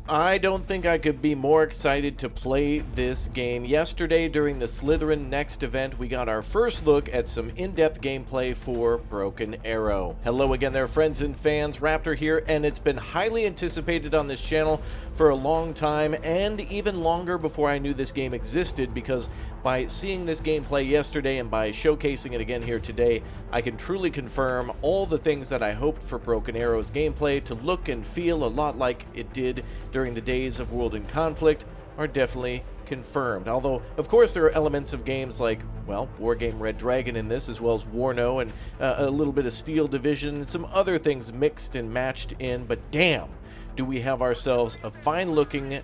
I don't think I could be more excited to play this game. Yesterday, during the Slytherin Next event, we got our first look at some in-depth gameplay for Broken Arrow. Hello again there, friends and fans. Raptor here, and it's been highly anticipated on this channel for a long time, and even longer before I knew this game existed, because by seeing this gameplay yesterday and by showcasing it again here today, I can truly confirm all the things that I hoped for Broken Arrow's gameplay to look and feel a lot like it did during the days of World in Conflict are definitely confirmed. Although, of course, there are elements of games like, well, Wargame Red Dragon in this, as well as Warno and a little bit of Steel Division and some other things mixed and matched in, but damn, do we have ourselves a fine-looking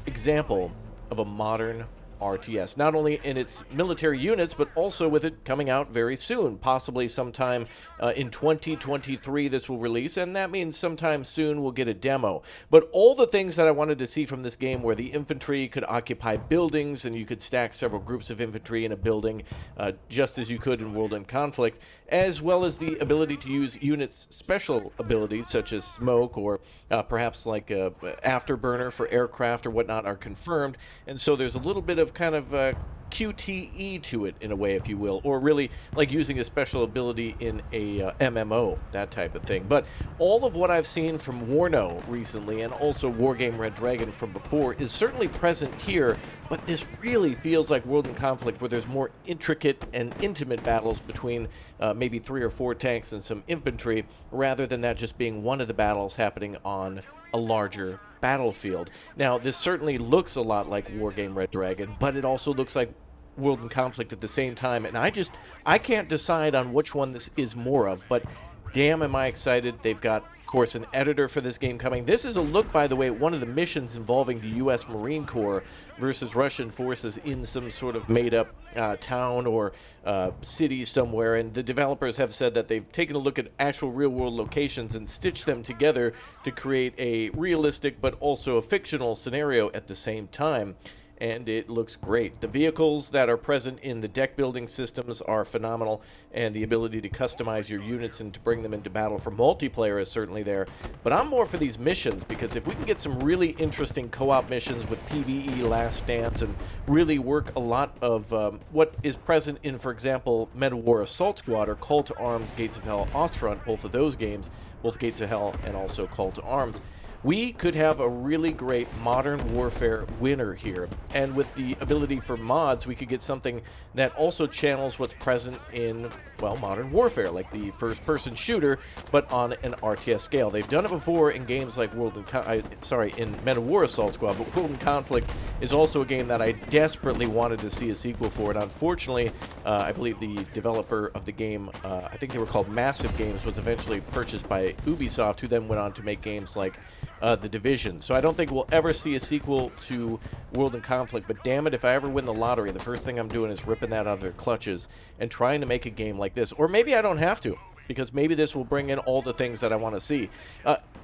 example of a modern RTS, not only in its military units, but also with it coming out very soon, possibly sometime in 2023 this will release, and that means sometime soon we'll get a demo. But all the things that I wanted to see from this game, where the infantry could occupy buildings and you could stack several groups of infantry in a building, just as you could in World in Conflict, as well as the ability to use units' special abilities such as smoke or perhaps like afterburner for aircraft or whatnot, are confirmed, and so there's a little bit of kind of QTE to it, in a way, if you will, or really like using a special ability in a MMO, that type of thing. But all of what I've seen from Warno recently, and also Wargame Red Dragon from before, is certainly present here, but this really feels like World in Conflict, where there's more intricate and intimate battles between maybe 3 or 4 tanks and some infantry, rather than that just being one of the battles happening on a larger battlefield. Now, this certainly looks a lot like Wargame Red Dragon, but it also looks like World in Conflict at the same time, and I can't decide on which one this is more of, but damn am I excited. They've got, of course, an editor for this game coming. This is a look, by the way, at one of the missions involving the U.S. Marine Corps versus Russian forces in some sort of made-up town or city somewhere, and the developers have said that they've taken a look at actual real-world locations and stitched them together to create a realistic but also a fictional scenario at the same time. And it looks great. The vehicles that are present in the deck building systems are phenomenal, and the ability to customize your units and to bring them into battle for multiplayer is certainly there. But I'm more for these missions, because if we can get some really interesting co-op missions with PvE Last Stands and really work a lot of what is present in, for example, Meta-War Assault Squad or Call to Arms Gates of Hell Ostfront, both of those games, both Gates of Hell and also Call to Arms, we could have a really great modern warfare winner here. And with the ability for mods, we could get something that also channels what's present in, well, modern warfare, like the first-person shooter, but on an RTS scale. They've done it before in games like in Meta-War Assault Squad, but World in Conflict is also a game that I desperately wanted to see a sequel for. And unfortunately, I believe the developer of the game, I think they were called Massive Games, was eventually purchased by Ubisoft, who then went on to make games like The Division. So I don't think we'll ever see a sequel to World in Conflict, but damn it, if I ever win the lottery, the first thing I'm doing is ripping that out of their clutches and trying to make a game like this. Or maybe I don't have to, because maybe this will bring in all the things that I want to see.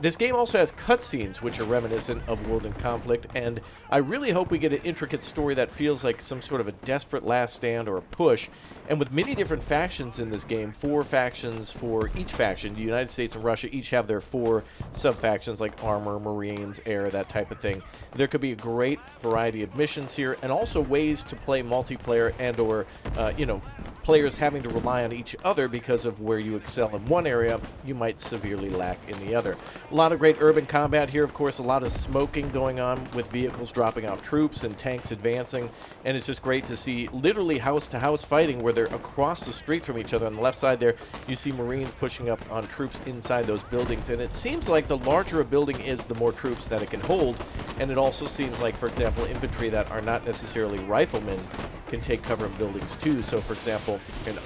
This game also has cutscenes which are reminiscent of World in Conflict, and I really hope we get an intricate story that feels like some sort of a desperate last stand or a push. And with many different factions in this game, 4 factions for each faction, the United States and Russia each have their 4 sub-factions like Armor, Marines, Air, that type of thing. There could be a great variety of missions here, and also ways to play multiplayer and or, players having to rely on each other, because of where you excel in one area, you might severely lack in the other. A lot of great urban combat here, of course, a lot of smoking going on with vehicles dropping off troops and tanks advancing, and it's just great to see literally house-to-house fighting where they're across the street from each other. On the left side there, you see Marines pushing up on troops inside those buildings, and it seems like the larger a building is, the more troops that it can hold, and it also seems like, for example, infantry that are not necessarily riflemen can take cover in buildings too. So, for example, an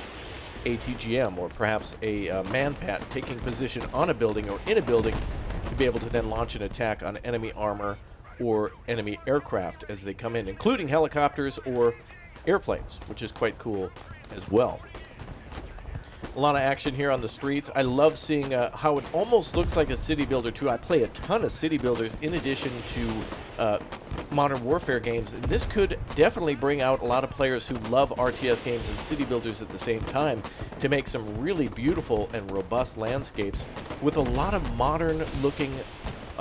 ATGM or perhaps a man-pat taking position on a building or in a building to be able to then launch an attack on enemy armor or enemy aircraft as they come in, including helicopters or airplanes, which is quite cool as well. A lot of action here on the streets. I love seeing how it almost looks like a city builder too. I play a ton of city builders in addition to modern warfare games, and this could definitely bring out a lot of players who love RTS games and city builders at the same time to make some really beautiful and robust landscapes with a lot of modern looking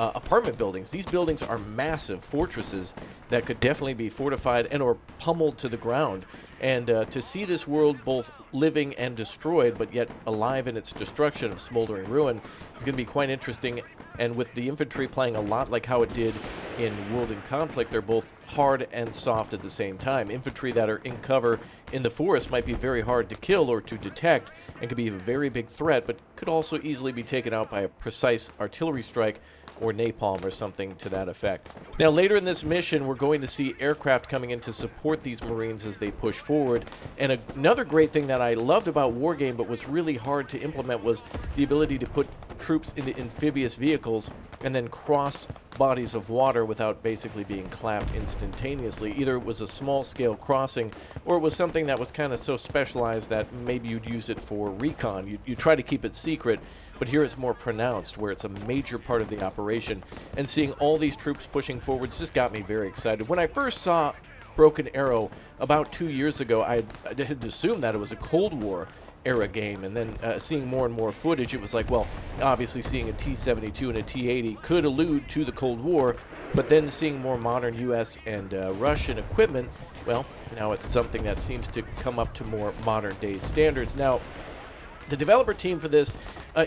apartment buildings. These buildings are massive fortresses that could definitely be fortified and or pummeled to the ground. And to see this world both living and destroyed, but yet alive in its destruction of smoldering ruin, is going to be quite interesting. And with the infantry playing a lot like how it did in World in Conflict, they're both hard and soft at the same time. Infantry that are in cover in the forest might be very hard to kill or to detect and could be a very big threat, but could also easily be taken out by a precise artillery strike or napalm or something to that effect. Now, later in this mission, we're going to see aircraft coming in to support these Marines as they push forward. And another great thing that I loved about Wargame, but was really hard to implement, was the ability to put troops into amphibious vehicles and then cross bodies of water without basically being clapped instantaneously. Either it was a small-scale crossing, or it was something that was kind of so specialized that maybe you'd use it for recon. You try to keep it secret, but here it's more pronounced, where it's a major part of the operation. And seeing all these troops pushing forwards just got me very excited. When I first saw Broken Arrow about 2 years ago, I had assumed that it was a Cold War era game, and then seeing more and more footage, it was like, well, obviously seeing a T-72 and a T-80 could allude to the Cold War, but then seeing more modern U.S. and Russian equipment, well, now it's something that seems to come up to more modern day standards. Now, the developer team for this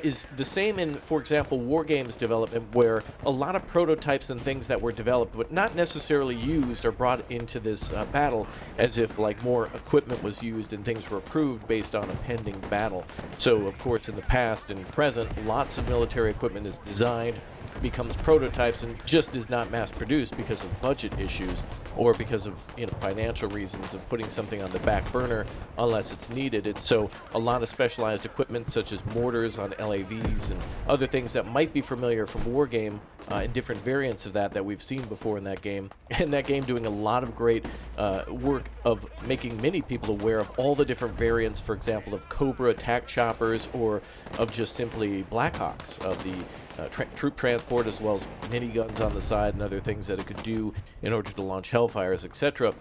is the same in, for example, Wargames development, where a lot of prototypes and things that were developed but not necessarily used are brought into this battle, as if like more equipment was used and things were approved based on a pending battle. So, of course, in the past and present, lots of military equipment is designed, becomes prototypes, and just is not mass produced because of budget issues or because of financial reasons of putting something on the back burner unless it's needed. And so a lot of specialized equipment such as mortars on LAVs and other things that might be familiar from Wargame and different variants of that we've seen before in that game, and that game doing a lot of great work of making many people aware of all the different variants, for example, of Cobra attack choppers, or of just simply Blackhawks, of the troop transport, as well as miniguns on the side and other things that it could do in order to launch Hellfires, etc.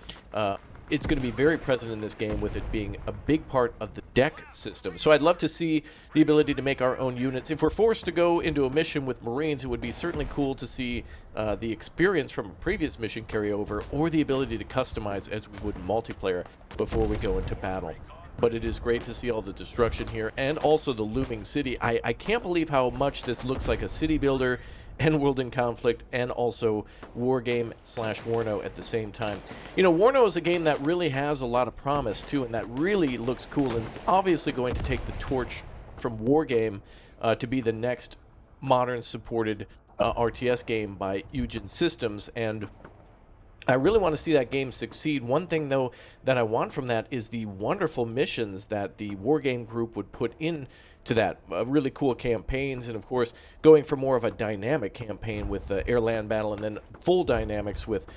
It's going to be very present in this game, with it being a big part of the deck system. So I'd love to see the ability to make our own units. If we're forced to go into a mission with Marines, it would be certainly cool to see the experience from a previous mission carry over, or the ability to customize as we would in multiplayer before we go into battle. But it is great to see all the destruction here, and also the looming city. I can't believe how much this looks like a city builder and World in Conflict, and also Wargame/Warno at the same time. Warno is a game that really has a lot of promise too, and that really looks cool, and it's obviously going to take the torch from Wargame to be the next modern supported RTS game by Eugen Systems. And I really want to see that game succeed. One thing, though, that I want from that is the wonderful missions that the Wargame group would put in to that. Really cool campaigns, and of course going for more of a dynamic campaign with the air-land battle, and then full dynamics with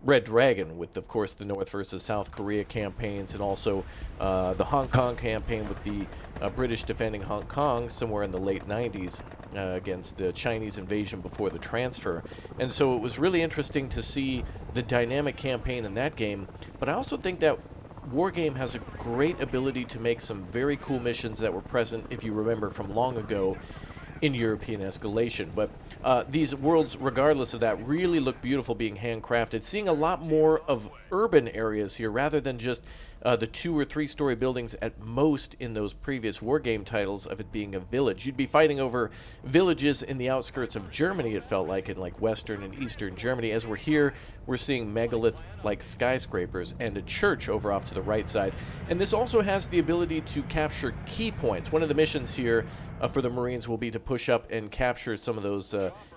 Red Dragon, with of course the North versus South Korea campaigns, and also the Hong Kong campaign with the British defending Hong Kong somewhere in the late 90s against the Chinese invasion before the transfer. And so it was really interesting to see the dynamic campaign in that game, but I also think that Wargame has a great ability to make some very cool missions that were present, if you remember from long ago, in European Escalation. But these worlds, regardless of that, really look beautiful being handcrafted. Seeing a lot more of urban areas here rather than just the 2 or 3 story buildings at most in those previous Wargame titles of it being a village. You'd be fighting over villages in the outskirts of Germany, it felt like, in like Western and Eastern Germany. As we're here, we're seeing megalith-like skyscrapers and a church over off to the right side. And this also has the ability to capture key points. One of the missions here for the Marines will be to push up and capture some of those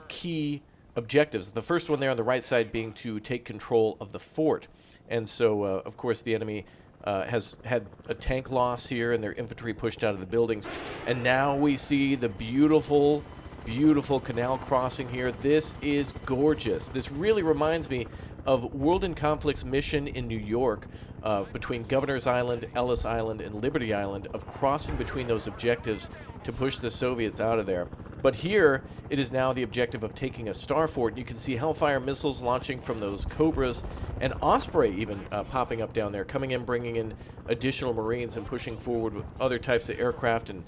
key objectives. The first one there on the right side being to take control of the fort. And so, of course, the enemy has had a tank loss here, and their infantry pushed out of the buildings. And now we see the beautiful, beautiful canal crossing here. This is gorgeous. This really reminds me of World in Conflict's mission in New York between Governor's Island, Ellis Island, and Liberty Island, of crossing between those objectives to push the Soviets out of there. But here, it is now the objective of taking a star fort. You can see Hellfire missiles launching from those Cobras, and Osprey even popping up down there, coming in, bringing in additional Marines and pushing forward with other types of aircraft, and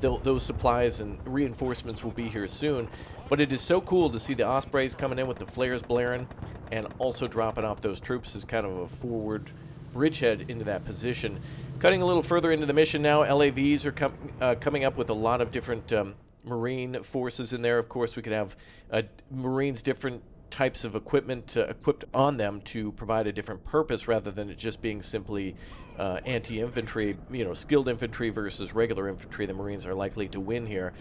those supplies and reinforcements will be here soon. But it is so cool to see the Ospreys coming in with the flares blaring and also dropping off those troops as kind of a forward bridgehead into that position. Cutting a little further into the mission now, LAVs are coming up with a lot of different Marine forces in there. Of course, we could have Marines, different types of equipment equipped on them to provide a different purpose rather than it just being simply anti-infantry, skilled infantry versus regular infantry. The Marines are likely to win here.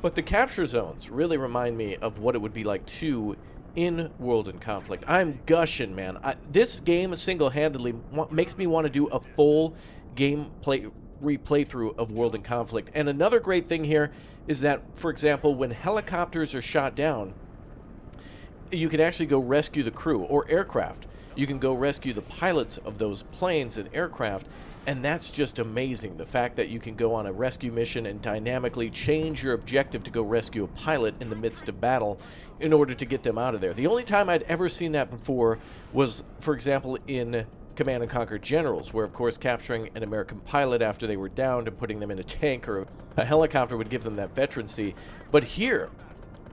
But the capture zones really remind me of what it would be like too in World in Conflict. I'm gushing, man. This game single-handedly makes me want to do a full gameplay replaythrough of World in Conflict. And another great thing here is that, for example, when helicopters are shot down, you can actually go rescue the crew, or aircraft. You can go rescue the pilots of those planes and aircraft, and that's just amazing. The fact that you can go on a rescue mission and dynamically change your objective to go rescue a pilot in the midst of battle in order to get them out of there. The only time I'd ever seen that before was, for example, in Command & Conquer Generals, where, of course, capturing an American pilot after they were downed and putting them in a tank or a helicopter would give them that veterancy. But here,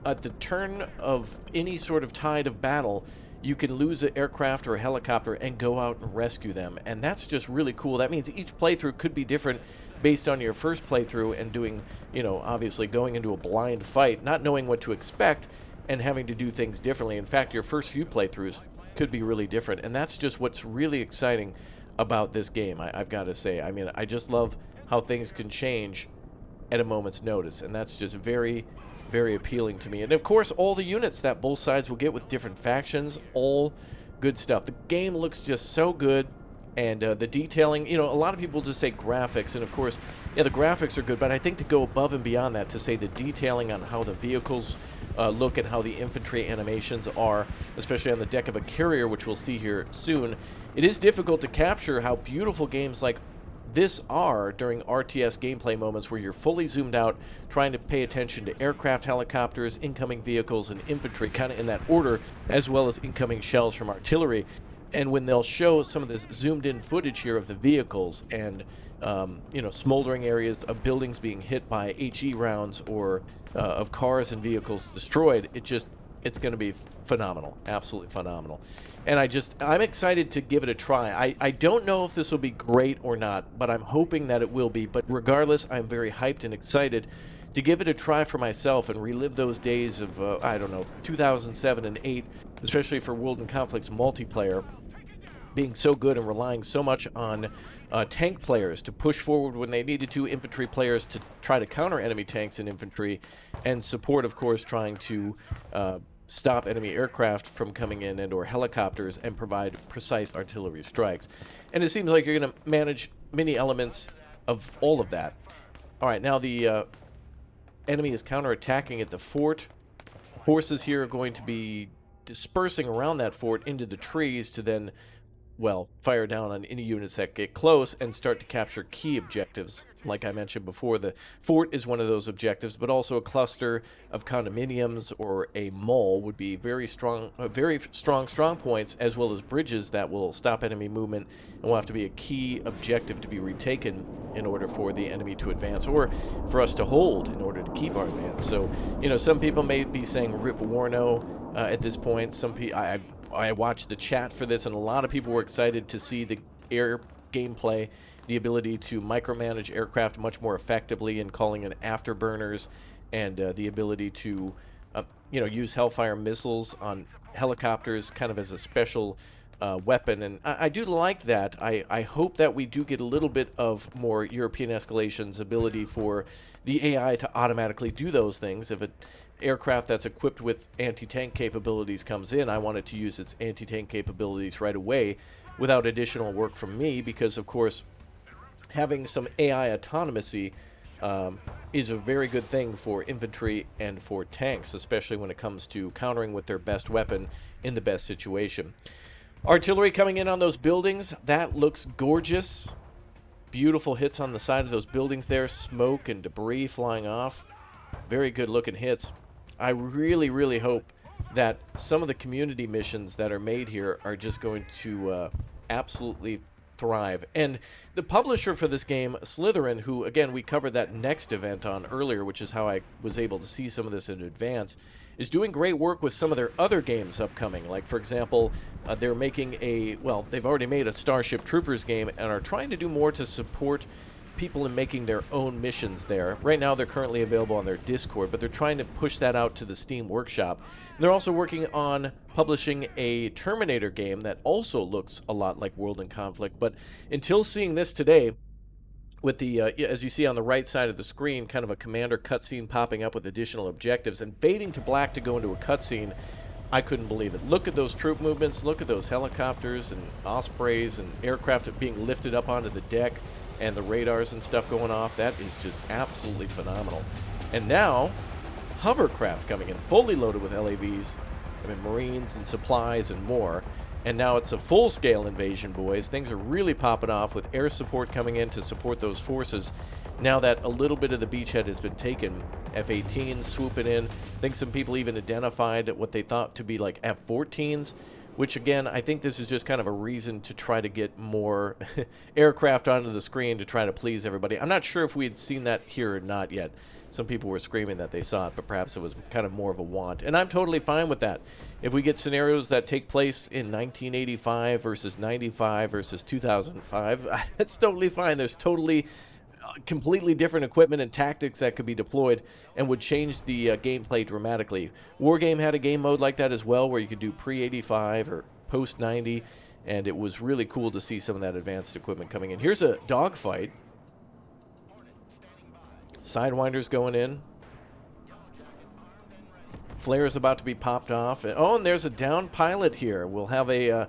at the turn of any sort of tide of battle, you can lose an aircraft or a helicopter and go out and rescue them. And that's just really cool. That means each playthrough could be different based on your first playthrough and doing, obviously going into a blind fight, not knowing what to expect and having to do things differently. In fact, your first few playthroughs could be really different. And that's just what's really exciting about this game, I've got to say. I mean, I just love how things can change at a moment's notice. And that's just very, very appealing to me. And of course, all the units that both sides will get with different factions, all good stuff. The game looks just so good, and the detailing, a lot of people just say graphics, and of course, yeah, the graphics are good, but I think to go above and beyond that, to say the detailing on how the vehicles look and how the infantry animations are, especially on the deck of a carrier, which we'll see here soon, it is difficult to capture how beautiful games like this are during RTS gameplay moments where you're fully zoomed out, trying to pay attention to aircraft, helicopters, incoming vehicles, and infantry, kind of in that order, as well as incoming shells from artillery. And when they'll show some of this zoomed-in footage here of the vehicles and, smoldering areas of buildings being hit by HE rounds or of cars and vehicles destroyed, it's going to be phenomenal, absolutely phenomenal. And I'm excited to give it a try. I don't know if this will be great or not, but I'm hoping that it will be. But regardless, I'm very hyped and excited to give it a try for myself and relive those days of, 2007 and 8, especially for World in Conflict's multiplayer, being so good and relying so much on tank players to push forward when they needed to, infantry players to try to counter enemy tanks and infantry, and support, of course, trying to stop enemy aircraft from coming in and or helicopters and provide precise artillery strikes. And it seems like you're going to manage many elements of all of that. All right, now the enemy is counterattacking at the fort. Forces here are going to be dispersing around that fort into the trees to then, fire down on any units that get close and start to capture key objectives. Like I mentioned before, the fort is one of those objectives, but also a cluster of condominiums or a mall would be very strong points, as well as bridges that will stop enemy movement and will have to be a key objective to be retaken in order for the enemy to advance, or for us to hold in order to keep our advance. So, some people may be saying Rip Warno at this point. Some people, I watched the chat for this, and a lot of people were excited to see the air gameplay, the ability to micromanage aircraft much more effectively and calling in afterburners, and the ability to, use Hellfire missiles on helicopters kind of as a special weapon. And I do like that. I hope that we do get a little bit of more European Escalation's ability for the AI to automatically do those things. If an aircraft that's equipped with anti-tank capabilities comes in, I want it to use its anti-tank capabilities right away without additional work from me, because, of course, having some AI autonomy is a very good thing for infantry and for tanks, especially when it comes to countering with their best weapon in the best situation. Artillery coming in on those buildings, that looks gorgeous. Beautiful hits on the side of those buildings there, smoke and debris flying off. Very good looking hits. I really, really hope that some of the community missions that are made here are just going to absolutely thrive. And the publisher for this game, Slytherin, who, again, we covered that next event on earlier, which is how I was able to see some of this in advance, is doing great work with some of their other games upcoming. Like, for example, they're making they've already made a Starship Troopers game and are trying to do more to support people in making their own missions there. Right now they're currently available on their Discord, but they're trying to push that out to the Steam Workshop. And they're also working on publishing a Terminator game that also looks a lot like World in Conflict, but until seeing this today, with the, as you see on the right side of the screen, kind of a commander cutscene popping up with additional objectives and fading to black to go into a cutscene, I couldn't believe it. Look at those troop movements, look at those helicopters and ospreys and aircraft being lifted up onto the deck, and the radars and stuff going off. That is just absolutely phenomenal. And now, hovercraft coming in, fully loaded with LAVs, Marines and supplies and more. And now it's a full-scale invasion, boys. Things are really popping off with air support coming in to support those forces. Now that a little bit of the beachhead has been taken, F-18s swooping in. I think some people even identified what they thought to be like F-14s, which, again, I think this is just kind of a reason to try to get more aircraft onto the screen to try to please everybody. I'm not sure if we had seen that here or not yet. Some people were screaming that they saw it, but perhaps it was kind of more of a want. And I'm totally fine with that. If we get scenarios that take place in 1985 versus 95 versus 2005, that's totally fine. There's totally completely different equipment and tactics that could be deployed and would change the gameplay dramatically. Wargame had a game mode like that as well, where you could do pre-85 or post-90, and it was really cool to see some of that advanced equipment coming in. Here's a dogfight. Sidewinders going in. Flares about to be popped off. Oh, and there's a downed pilot here. We'll have the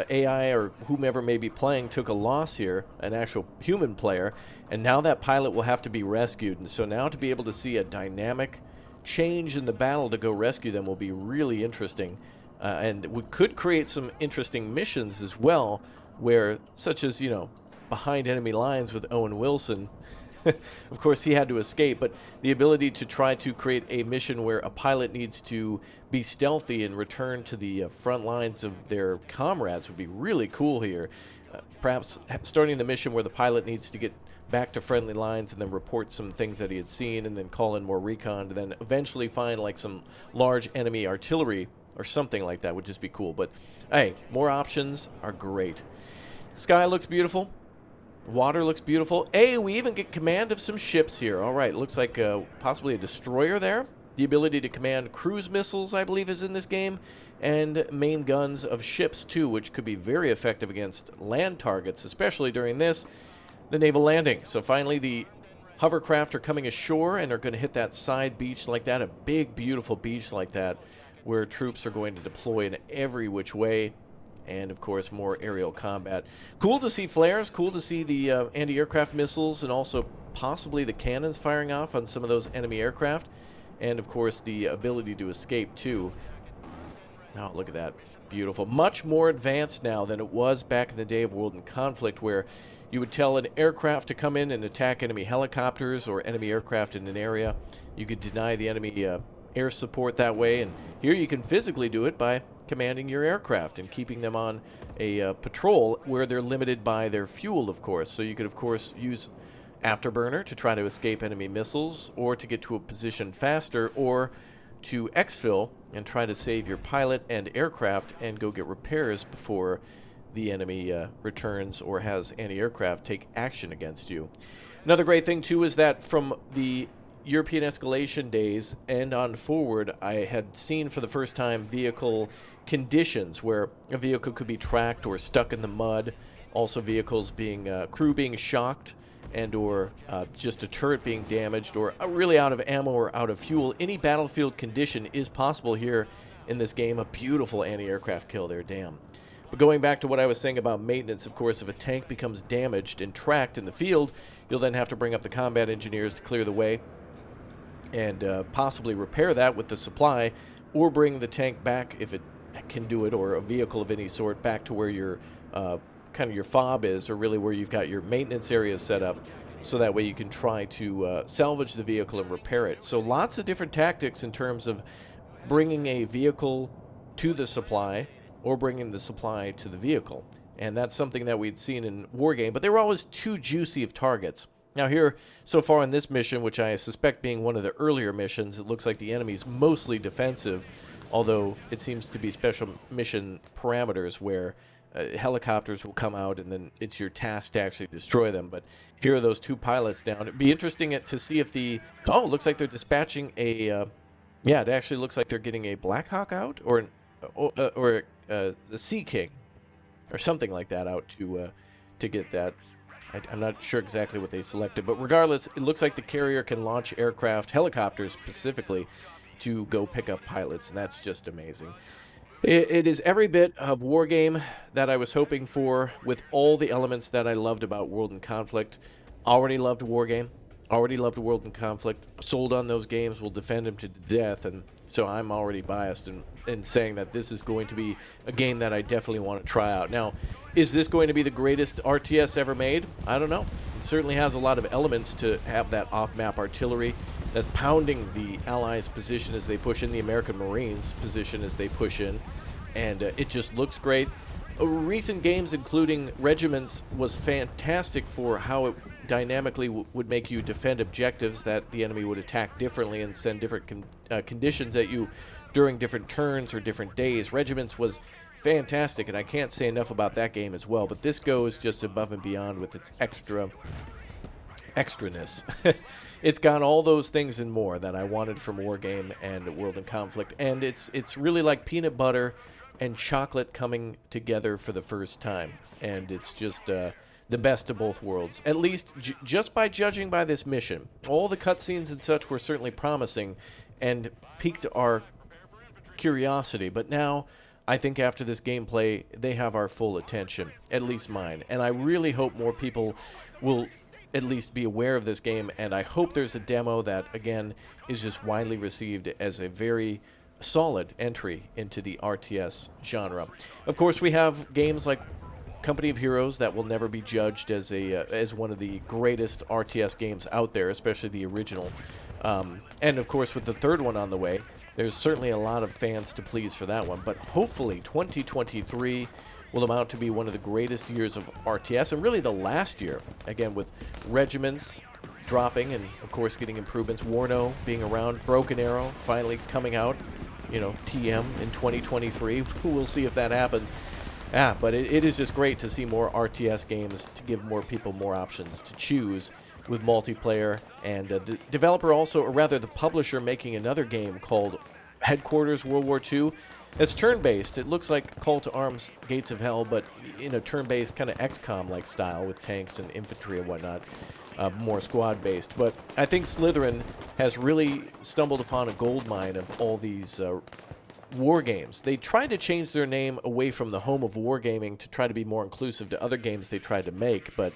AI or whomever may be playing took a loss here, an actual human player, and now that pilot will have to be rescued. And so now to be able to see a dynamic change in the battle to go rescue them will be really interesting. And we could create some interesting missions as well, where, such as, behind enemy lines with Owen Wilson. Of course, he had to escape, but the ability to try to create a mission where a pilot needs to be stealthy and return to the front lines of their comrades would be really cool here. Perhaps starting the mission where the pilot needs to get back to friendly lines and then report some things that he had seen and then call in more recon and then eventually find like some large enemy artillery or something like that would just be cool. But hey, more options are great. Sky looks beautiful. Water looks beautiful. Hey, we even get command of some ships here. All right, looks like possibly a destroyer there. The ability to command cruise missiles, I believe, is in this game. And main guns of ships, too, which could be very effective against land targets, especially during the naval landing. So finally, the hovercraft are coming ashore and are going to hit that side beach like that, a big, beautiful beach like that, where troops are going to deploy in every which way. And, of course, more aerial combat. Cool to see flares, cool to see the anti-aircraft missiles and also possibly the cannons firing off on some of those enemy aircraft. And, of course, the ability to escape, too. Oh, look at that. Beautiful. Much more advanced now than it was back in the day of World in Conflict, where you would tell an aircraft to come in and attack enemy helicopters or enemy aircraft in an area. You could deny the enemy air support that way. And here you can physically do it by commanding your aircraft and keeping them on a patrol where they're limited by their fuel, of course. So you could, of course, use afterburner to try to escape enemy missiles or to get to a position faster or to exfil and try to save your pilot and aircraft and go get repairs before the enemy returns or has anti-aircraft take action against you. Another great thing, too, is that from the European escalation days and on forward, I had seen for the first time vehicle conditions where a vehicle could be tracked or stuck in the mud. Also vehicles being, crew being shocked and or just a turret being damaged or really out of ammo or out of fuel. Any battlefield condition is possible here in this game. A beautiful anti-aircraft kill there, damn. But going back to what I was saying about maintenance, of course, if a tank becomes damaged and tracked in the field, you'll then have to bring up the combat engineers to clear the way and possibly repair that with the supply, or bring the tank back if it can do it, or a vehicle of any sort back to where your kind of your fob is, or really where you've got your maintenance areas set up, so that way you can try to salvage the vehicle and repair it. So lots of different tactics in terms of bringing a vehicle to the supply or bringing the supply to the vehicle. And that's something that we'd seen in Wargame, but they were always too juicy of targets. Now here, so far in this mission, which I suspect being one of the earlier missions, it looks like the enemy's mostly defensive, although it seems to be special mission parameters where helicopters will come out and then it's your task to actually destroy them. But here are those two pilots down. It'd be interesting to see if the... Oh, it looks like they're dispatching a... yeah, it actually looks like they're getting a Black Hawk out, or the Sea King, or something like that out to get that. I'm not sure exactly what they selected, but regardless, it looks like the carrier can launch aircraft, helicopters specifically, to go pick up pilots, and that's just amazing. It is every bit of Wargame that I was hoping for, with all the elements that I loved about World in Conflict. Already loved Wargame. Already loved World in Conflict. Sold on those games. Will defend them to death. And so I'm already biased in saying that this is going to be a game that I definitely want to try out. Now, is this going to be the greatest RTS ever made? I don't know. It certainly has a lot of elements to have that off-map artillery that's pounding the Allies' position as they push in, the American Marines' position as they push in. And it just looks great. Recent games, including Regiments, was fantastic for how it dynamically would make you defend objectives that the enemy would attack differently and send different conditions at you during different turns or different days. Regiments was fantastic, and I can't say enough about that game as well, but this goes just above and beyond with its extraness. It's got all those things and more that I wanted from Wargame and World in Conflict, and it's really like peanut butter and chocolate coming together for the first time, and it's just the best of both worlds, at least just by judging by this mission. All the cutscenes and such were certainly promising and piqued our curiosity, but now I think after this gameplay they have our full attention, at least mine, and I really hope more people will at least be aware of this game, and I hope there's a demo that again is just widely received as a very solid entry into the RTS genre. Of course, we have games like Company of Heroes that will never be judged as one of the greatest RTS games out there, especially the original. And of course, with the third one on the way, there's certainly a lot of fans to please for that one. But hopefully 2023 will amount to be one of the greatest years of RTS, and really the last year, again, with Regiments dropping and of course getting improvements, Warno being around, Broken Arrow finally coming out, you know, TM in 2023. We'll see if that happens. But it is just great to see more RTS games to give more people more options to choose with multiplayer, and the developer also, or rather the publisher, making another game called Headquarters World War II. It's turn-based. It looks like Call to Arms Gates of Hell, but in a turn-based kind of XCOM-like style with tanks and infantry and whatnot, more squad-based. But I think Slytherin has really stumbled upon a goldmine of all these war games. They tried to change their name away from the home of wargaming to try to be more inclusive to other games they tried to make, but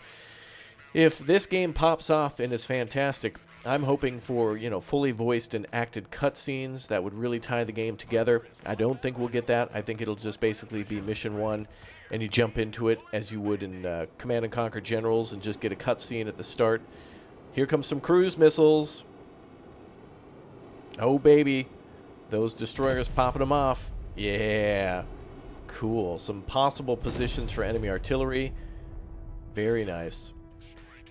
if this game pops off and is fantastic, I'm hoping for, you know, fully voiced and acted cutscenes that would really tie the game together. I don't think we'll get that. I think it'll just basically be Mission 1, and you jump into it as you would in Command & Conquer Generals and just get a cutscene at the start. Here comes some cruise missiles. Oh, baby. Those destroyers popping them off. Yeah. Cool. Some possible positions for enemy artillery. Very nice.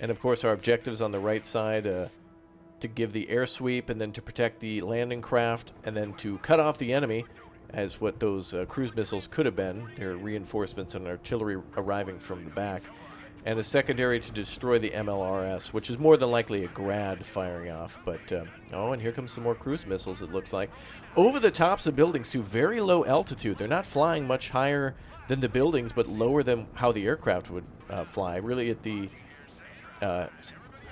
And of course our objectives on the right side, to give the air sweep and then to protect the landing craft and then to cut off the enemy, as what those cruise missiles could have been. They're reinforcements and artillery arriving from the back. And a secondary to destroy the MLRS, which is more than likely a grad firing off. But, oh, and here comes some more cruise missiles, it looks like. Over the tops of buildings to very low altitude. They're not flying much higher than the buildings, but lower than how the aircraft would fly. Really at the,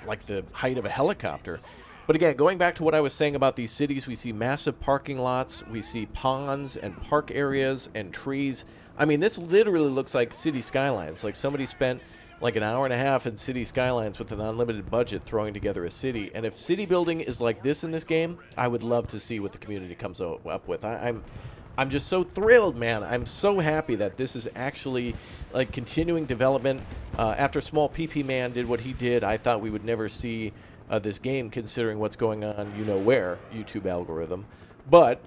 like the height of a helicopter. But again, going back to what I was saying about these cities, we see massive parking lots, we see ponds and park areas and trees. I mean, this literally looks like city skylines. Like somebody spent like an hour and a half in city skylines with an unlimited budget throwing together a city. And if city building is like this in this game, I would love to see what the community comes up with. I'm just so thrilled, man. I'm so happy that this is actually like continuing development. After Small PP Man did what he did, I thought we would never see this game, considering what's going on, you know where, YouTube algorithm. But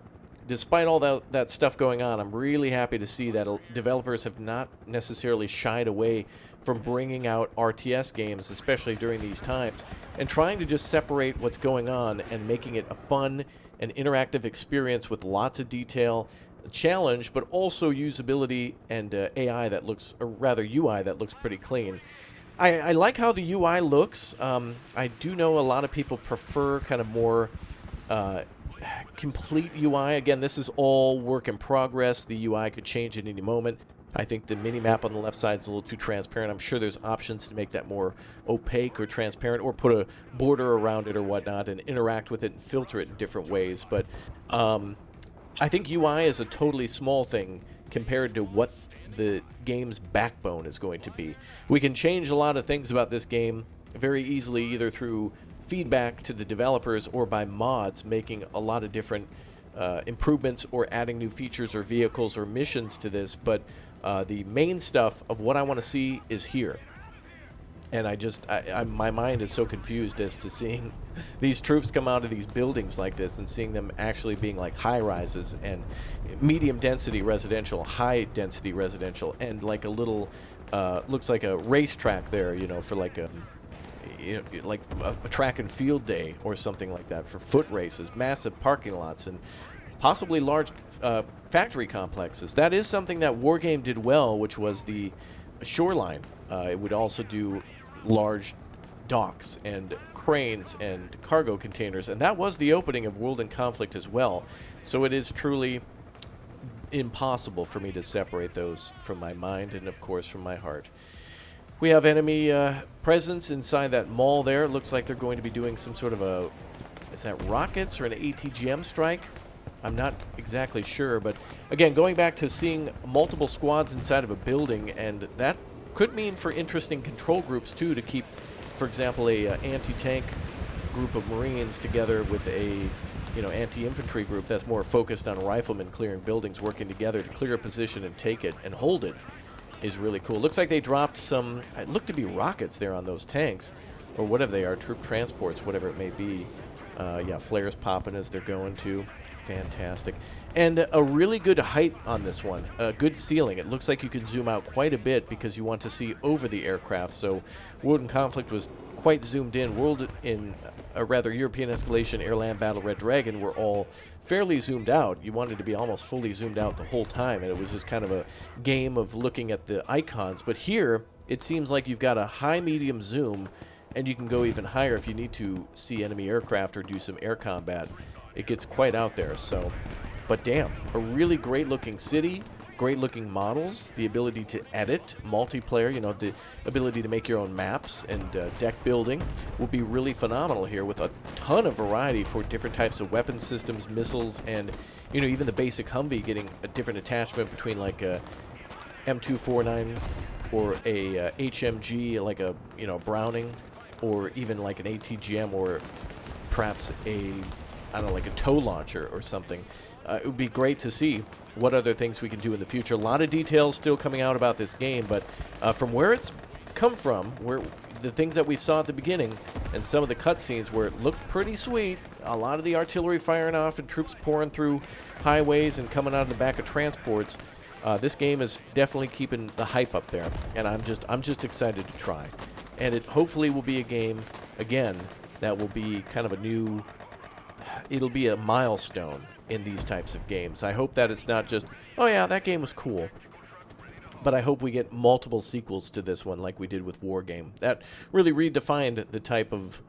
despite all that stuff going on, I'm really happy to see that developers have not necessarily shied away from bringing out RTS games, especially during these times, and trying to just separate what's going on and making it a fun and interactive experience with lots of detail, challenge, but also usability and AI that looks, or rather UI that looks pretty clean. I like how the UI looks. I do know a lot of people prefer kind of more complete UI. Again, this is all work in progress. The UI could change at any moment. I think the mini-map on the left side is a little too transparent. I'm sure there's options to make that more opaque or transparent, or put a border around it or whatnot and interact with it and filter it in different ways. But I think UI is a totally small thing compared to what the game's backbone is going to be. We can change a lot of things about this game very easily, either through feedback to the developers or by mods, making a lot of different improvements or adding new features or vehicles or missions to this. But the main stuff of what I want to see is here. And my mind is so confused as to seeing these troops come out of these buildings like this and seeing them actually being like high rises and medium density residential, high density residential, and like a little, looks like a racetrack there, you know, for like a track and field day or something like that, for foot races, massive parking lots, and possibly large factory complexes. That is something that Wargame did well, which was the shoreline. It would also do large docks and cranes and cargo containers, and that was the opening of World in Conflict as well. So it is truly impossible for me to separate those from my mind and, of course, from my heart. We have enemy presence inside that mall there. It looks like they're going to be doing some sort of a, is that rockets or an ATGM strike? I'm not exactly sure, but again, going back to seeing multiple squads inside of a building, and that could mean for interesting control groups too, to keep, for example, a anti-tank group of Marines together with a, you know, anti-infantry group that's more focused on riflemen clearing buildings, working together to clear a position and take it and hold it, is really cool. Looks like they dropped some, it looked to be rockets there on those tanks, or whatever they are, troop transports, whatever it may be. Yeah, flares popping as they're going to. Fantastic. And a really good height on this one, a good ceiling. It looks like you can zoom out quite a bit because you want to see over the aircraft. So World in Conflict was quite zoomed in. World in, a rather European Escalation, Air Land Battle, Red Dragon were all fairly zoomed out. You wanted to be almost fully zoomed out the whole time, and it was just kind of a game of looking at the icons. But here, it seems like you've got a high-medium zoom, and you can go even higher if you need to see enemy aircraft or do some air combat. It gets quite out there. So, but damn, a really great looking city, great looking models, the ability to edit multiplayer, you know, the ability to make your own maps and deck building will be really phenomenal here, with a ton of variety for different types of weapon systems, missiles, and, you know, even the basic Humvee getting a different attachment between like a M249 or a HMG, like a, you know, Browning, or even like an ATGM, or perhaps a, I don't know, like a tow launcher or something. It would be great to see what other things we can do in the future. A lot of details still coming out about this game, but from where it's come from, where the things that we saw at the beginning and some of the cutscenes where it looked pretty sweet, a lot of the artillery firing off and troops pouring through highways and coming out of the back of transports, this game is definitely keeping the hype up there, and I'm just excited to try. And it hopefully will be a game, again, that will be kind of a new, it'll be a milestone in these types of games. I hope that it's not just, oh yeah, that game was cool, but I hope we get multiple sequels to this one like we did with Wargame. That really redefined the type of,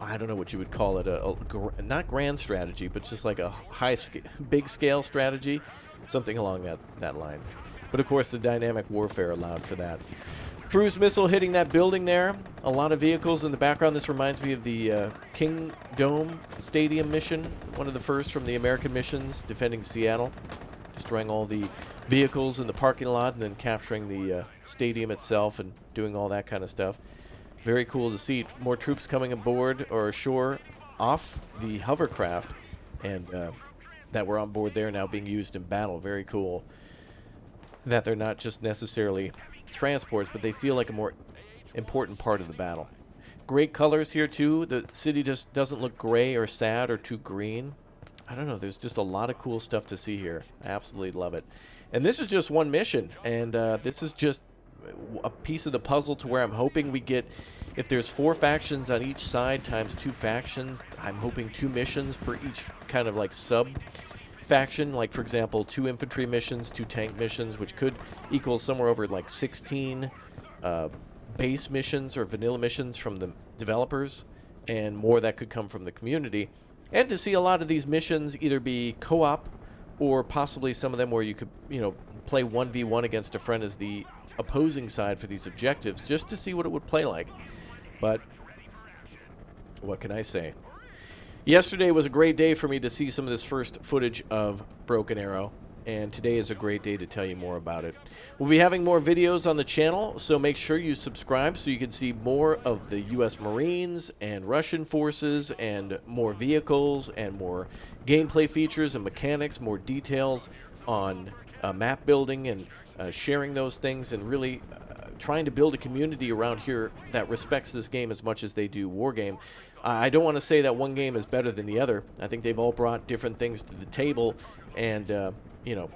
I don't know what you would call it, not grand strategy, but just like a big scale strategy, something along that line. But of course the dynamic warfare allowed for that. Cruise missile hitting that building there. A lot of vehicles in the background. This reminds me of the King Dome Stadium mission, one of the first from the American missions, defending Seattle, destroying all the vehicles in the parking lot and then capturing the stadium itself and doing all that kind of stuff. Very cool to see. More troops coming aboard or ashore off the hovercraft, and that were on board there now being used in battle. Very cool that they're not just necessarily transports, but they feel like a more important part of the battle. Great colors here too. The city just doesn't look gray or sad or too green. I don't know, there's just a lot of cool stuff to see here. I absolutely love it. And this is just one mission, and this is just a piece of the puzzle to where I'm hoping we get, if there's 4 factions on each side times 2 factions, I'm hoping 2 missions per each kind of like sub faction. Like, for example, 2 infantry missions, 2 tank missions, which could equal somewhere over like 16 base missions or vanilla missions from the developers, and more that could come from the community. And to see a lot of these missions either be co-op or possibly some of them where you could, you know, play 1v1 against a friend as the opposing side for these objectives, just to see what it would play like. But what can I say? Yesterday was a great day for me to see some of this first footage of Broken Arrow, and today is a great day to tell you more about it. We'll be having more videos on the channel, so make sure you subscribe so you can see more of the U.S. Marines and Russian forces and more vehicles and more gameplay features and mechanics, more details on map building and sharing those things, and really trying to build a community around here that respects this game as much as they do Wargame. I don't want to say that one game is better than the other. I think they've all brought different things to the table, and you know,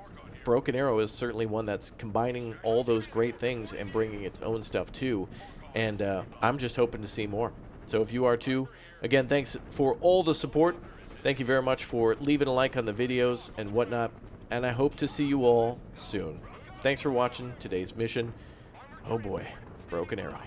Broken Arrow is certainly one that's combining all those great things and bringing its own stuff too, and I'm just hoping to see more. So if you are too, again, thanks for all the support. Thank you very much for leaving a like on the videos and whatnot, and I hope to see you all soon. Thanks for watching today's mission. Oh boy, Broken Arrow.